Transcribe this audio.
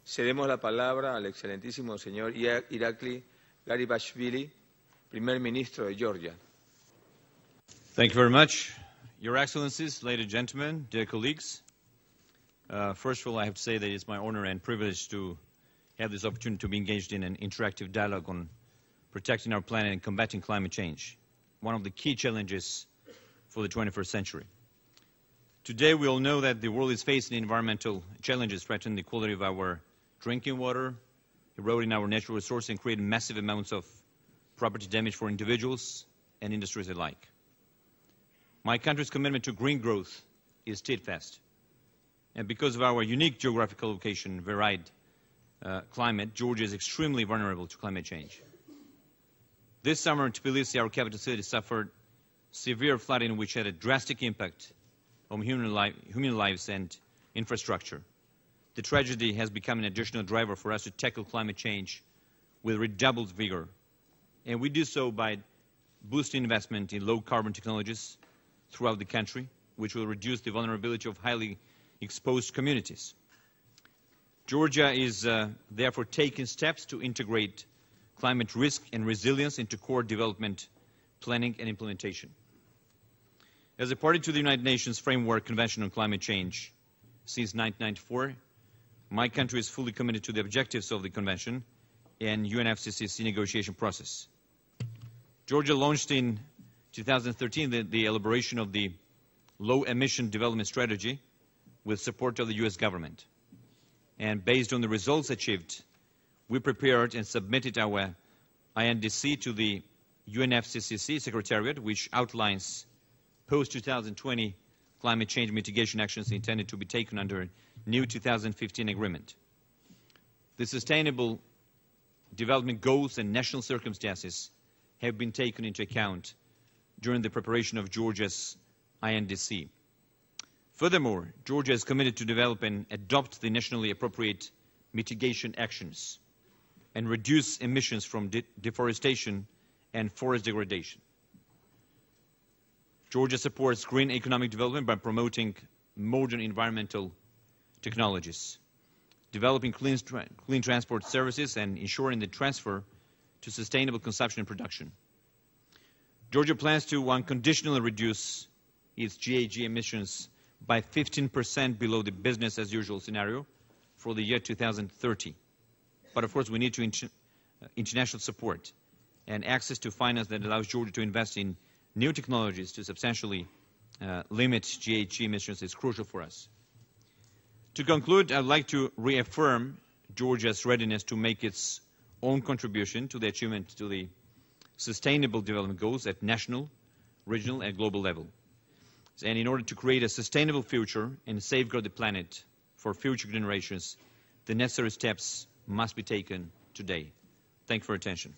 cedemos la palabra al excelentísimo señor Iraklī Garibashvili, primer-ministro de Georgia. Thank you very much. Your Excellencies, ladies and gentlemen, dear colleagues. First of all, I have to say that it's my honor and privilege to have this opportunity to be engaged in an interactive dialogue on protecting our planet and combating climate change, one of the key challenges for the 21st century. Today, we all know that the world is facing environmental challenges threatening the quality of our drinking water, eroding our natural resources, and creating massive amounts of property damage for individuals and industries alike. My country's commitment to green growth is steadfast. And because of our unique geographical location, varied climate, Georgia is extremely vulnerable to climate change. This summer, Tbilisi, our capital city, suffered severe flooding which had a drastic impact on human lives and infrastructure. The tragedy has become an additional driver for us to tackle climate change with redoubled vigor. And we do so by boosting investment in low-carbon technologies throughout the country, which will reduce the vulnerability of highly exposed communities. Georgia is therefore taking steps to integrate climate risk and resilience into core development planning and implementation. As a party to the United Nations Framework Convention on Climate Change since 1994, my country is fully committed to the objectives of the convention and UNFCCC negotiation process. Georgia launched in 2013 the elaboration of the low-emission development strategy with support of the U.S. government. And based on the results achieved, we prepared and submitted our INDC to the UNFCCC Secretariat, which outlines post-2020 climate change mitigation actions intended to be taken under a new 2015 agreement. The sustainable development goals and national circumstances have been taken into account during the preparation of Georgia's INDC. Furthermore, Georgia is committed to develop and adopt the nationally appropriate mitigation actions and reduce emissions from deforestation and forest degradation. Georgia supports green economic development by promoting modern environmental technologies, developing clean transport services, and ensuring the transfer to sustainable consumption and production. Georgia plans to unconditionally reduce its GHG emissions by 15% below the business-as-usual scenario for the year 2030. But, of course, we need international support and access to finance that allows Georgia to invest in new technologies to substantially limit GHG emissions is crucial for us. To conclude, I'd like to reaffirm Georgia's readiness to make its own contribution to the achievement to the Sustainable Development Goals at national, regional, and global level. And in order to create a sustainable future and safeguard the planet for future generations, the necessary steps must be taken today. Thank you for your attention.